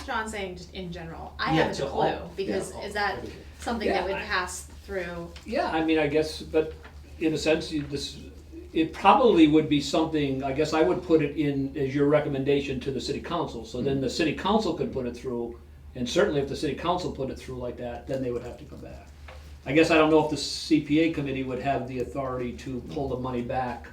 John's saying just in general, I Yeah, haven't a to clue, all- because yeah, is that something that would Yeah, I- pass through? Yeah, I mean, I guess, but in a sense, it probably would be something, I guess I would put it in as your recommendation to the city council, so then the city council could put it through, and certainly if the city council put it through like that, then they would have to come back. I guess I don't know if the CPA committee would have the authority to pull the money back,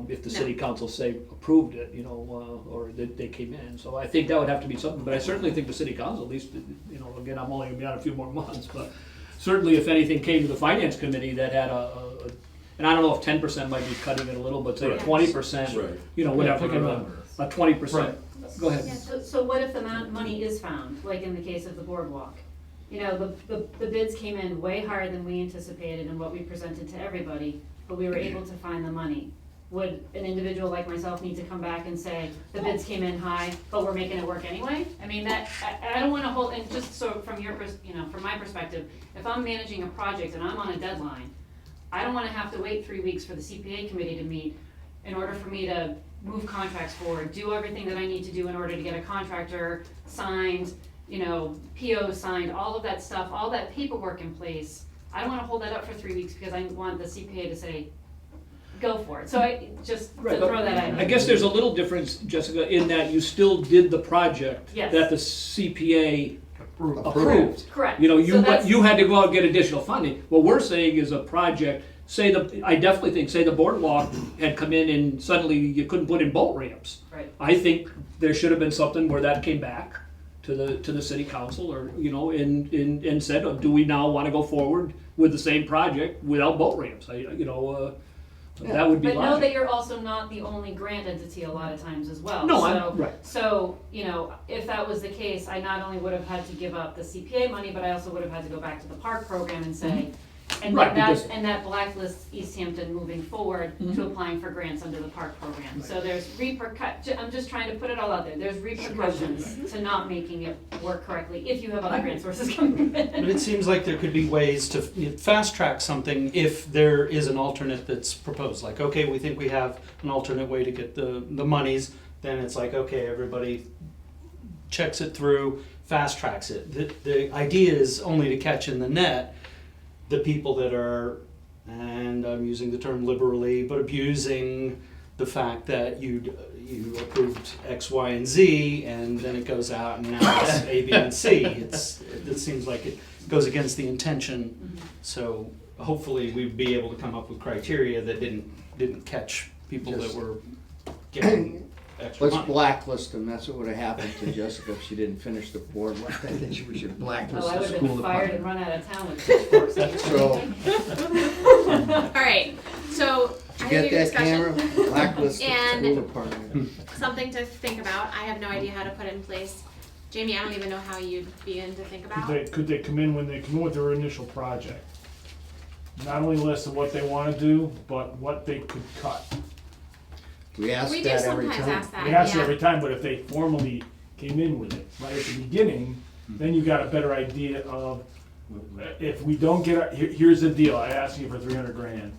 if the No. city council, say, approved it, or they came in, so I think that would have to be something, but I certainly think the city council, at least, again, I'm only gonna be on a few more months, but certainly if anything came to the finance committee that had and I don't know if 10% might be cutting it a little, but say Right. 20%, Right. whatever, pick a number. a 20%. Go ahead. Yeah, so what if the money is found, like in the case of the boardwalk? The bids came in way higher than we anticipated and what we presented to everybody, but we were able to find the money. Would an individual like myself need to come back and say, the bids came in high, but we're making it work anyway? I mean, I don't wanna hold, and just so from from my perspective, if I'm managing a project and I'm on a deadline, I don't wanna have to wait 3 weeks for the CPA committee to meet in order for me to move contracts forward, do everything that I need to do in order to get a contractor signed, PO signed, all of that stuff, all that paperwork in place. I don't wanna hold that up for 3 weeks because I want the CPA to say, go for it. So I just to Right, but throw that out. I guess there's a little difference, Jessica, in that you still did the project Yes. that the CPA approved. Correct. You So that's- you had to go out and get additional funding. What we're saying is a project, I definitely think, say the boardwalk had come in and suddenly you couldn't put in boat ramps. Right. I think there should have been something where that came back to the city council or, and said, oh, do we now want to go forward with the same project without boat ramps? That would be But know logical. that you're also not the only grant entity a lot of times as well. No, So- right. So, if that was the case, I not only would have had to give up the CPA money, but I also would have had to go back to the park program and say, and Right, then because- that blacklists Easthampton moving forward to applying for grants under the park program. So there's I'm just trying to put it all out there, there's repercussions to not making it work correctly if you have other grant sources coming But in. it seems like there could be ways to fast track something if there is an alternate that's proposed. Like, okay, we think we have an alternate way to get the monies, then it's like, okay, everybody checks it through, fast tracks it. The idea is only to catch in the net the people that are, and I'm using the term liberally, but abusing the fact that you approved X, Y, and Z, and then it goes out and now it's A, B, and C. It seems like it goes against the intention. So hopefully we'd be able to come up with criteria that didn't catch people that Just- were getting extra Let's money. blacklist them, that's what would have happened to Jessica if she didn't finish the boardwalk. I think we should Oh, blacklist I the would have school been fired and department. run out of town with pitchforks. So, All right, so I you hear get your that camera? discussion. Blacklist the And- school department. Something to think about. I have no idea how to put it in place. Jamie, I don't even know how you'd begin to think about. Could they come in when they come in with their initial project? Not only list of what they wanna do, but what they could cut. We ask We do that every sometimes time. ask that, We ask it yeah. every time, but if they formally came in with it right at the beginning, then you got a better idea of, if we don't get, here's the deal, I asked you for 300 grand.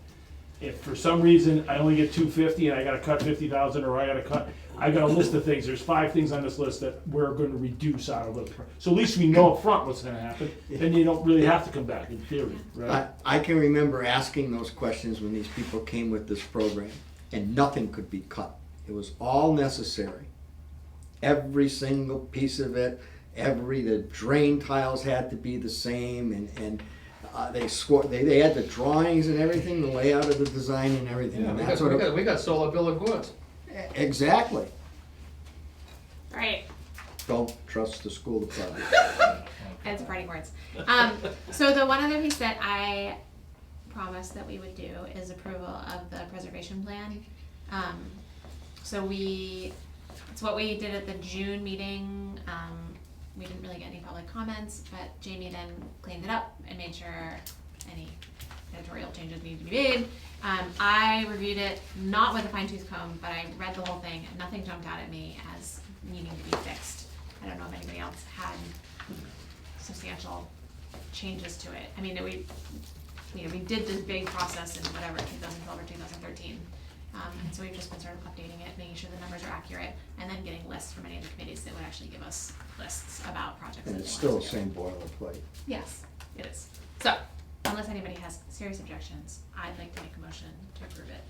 If for some reason I only get 250 and I gotta cut 50,000, or I got a list of things, there's 5 things on this list that we're gonna reduce out of it. So at least we know up front what's gonna happen, then you don't really have to come back in theory, right? I can remember asking those questions when these people came with this program, and nothing could be cut. It was all necessary. every single piece of it, the drain tiles had to be the same, and they had the drawings and everything, the layout of the design and everything, Yeah, and we that's got, what we it, got, we got solar bill of goods. exactly. Right. Don't trust the school department. Ed's parting words. So the one other piece that I promised that we would do is approval of the preservation plan. So it's what we did at the June meeting. We didn't really get any public comments, but Jamie then cleaned it up and made sure any editorial changes needed to be made. I reviewed it, not with a fine tooth comb, but I read the whole thing and nothing jumped out at me as needing to be fixed. I don't know if anybody else had substantial changes to it. I mean, we did this big process in whatever, 2012 or 2013. And so we've just been sort of updating it, making sure the numbers are accurate, and then getting lists from any of the committees that would actually give us lists about projects. And that it's they want still us the to do. same boilerplate. Yes, it is. So, unless anybody has serious objections, I'd like to make a motion to approve it.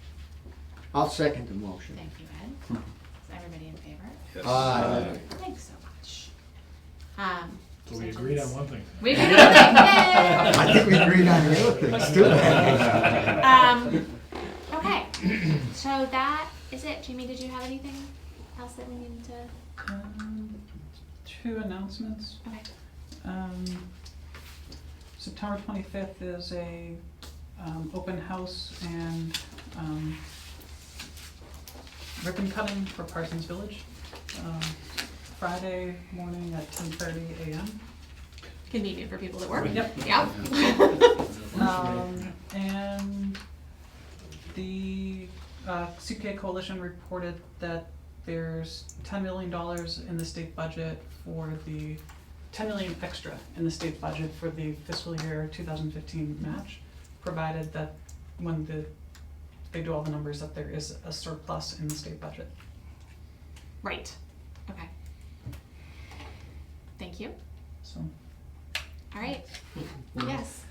I'll second the motion. Thank you, Ed. Is everybody in favor? Aye. Thanks so much. So we agreed on abstentions? one thing. We agreed on one thing. I think we agreed on the other things too. Okay, so that is it. Jamie, did you have anything else that we needed to? Two announcements. Okay. September 25th is a open house and ribbon cutting for Parsons Village. Friday morning at 10:30 a.m. Convenient for people that work. Yep. Yeah. And the CPA Coalition reported that there's $10 million in the state budget for the $10 million extra in the state budget for the fiscal year 2015 match, provided that when they do all the numbers that there is a surplus in the state budget. Right. Okay. Thank you. So All right. Yes.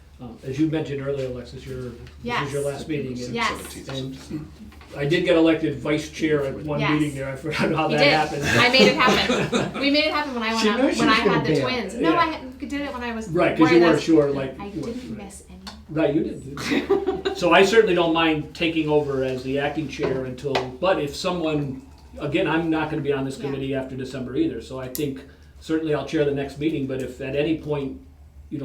As you mentioned earlier, Alexis, this is your last meeting. And Yes. And I did get elected vice chair at one Yes. meeting there. I forgot how You that did. happened. I made it happen. We made it happen when I went She up, knew she when was I gonna had the be on twins. it. No, Yeah. I did it when I was Right, because you wearing weren't those- sure, like. I what- didn't miss any. Right, you did. So I certainly don't mind taking over as the acting chair until, but if someone, again, I'm not gonna be on this Yeah. committee after December either, so I think certainly I'll chair the next meeting, but if at any point,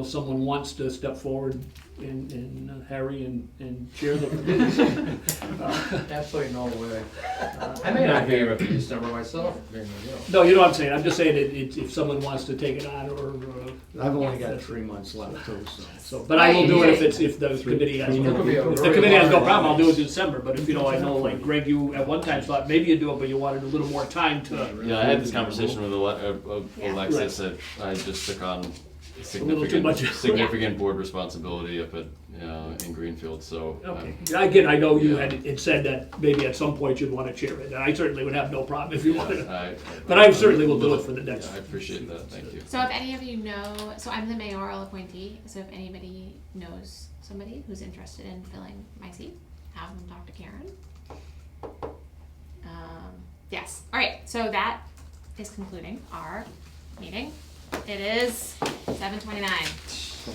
someone wants to step forward and Harry and chair the committee. Absolutely no way. I may not be here for December myself. No, you know what I'm saying, I'm just saying that if someone wants to take it on or, I've only got 3 months left too, so. but I will do it Right. if the committee has, It could be a if the very committee has no large problem, I'll do it in audience. December, but if, I know, like Greg, you at one time thought maybe you'd do it, but you wanted a little more time to. Yeah, I had this conversation with Yeah. Alexis that I just took on little too much. significant board responsibility up at, in Greenfield, so. Okay. Again, I know you had said that maybe at some point you'd want to chair it, and I certainly would have no problem if you wanted to. But I certainly will do it for the next. I appreciate that, thank you. So if any of you know, so I'm the mayoral appointee, so if anybody knows somebody who's interested in filling my seat, have them talk to Karen. Yes, all right, so that is concluding our meeting. It is 7:29. So,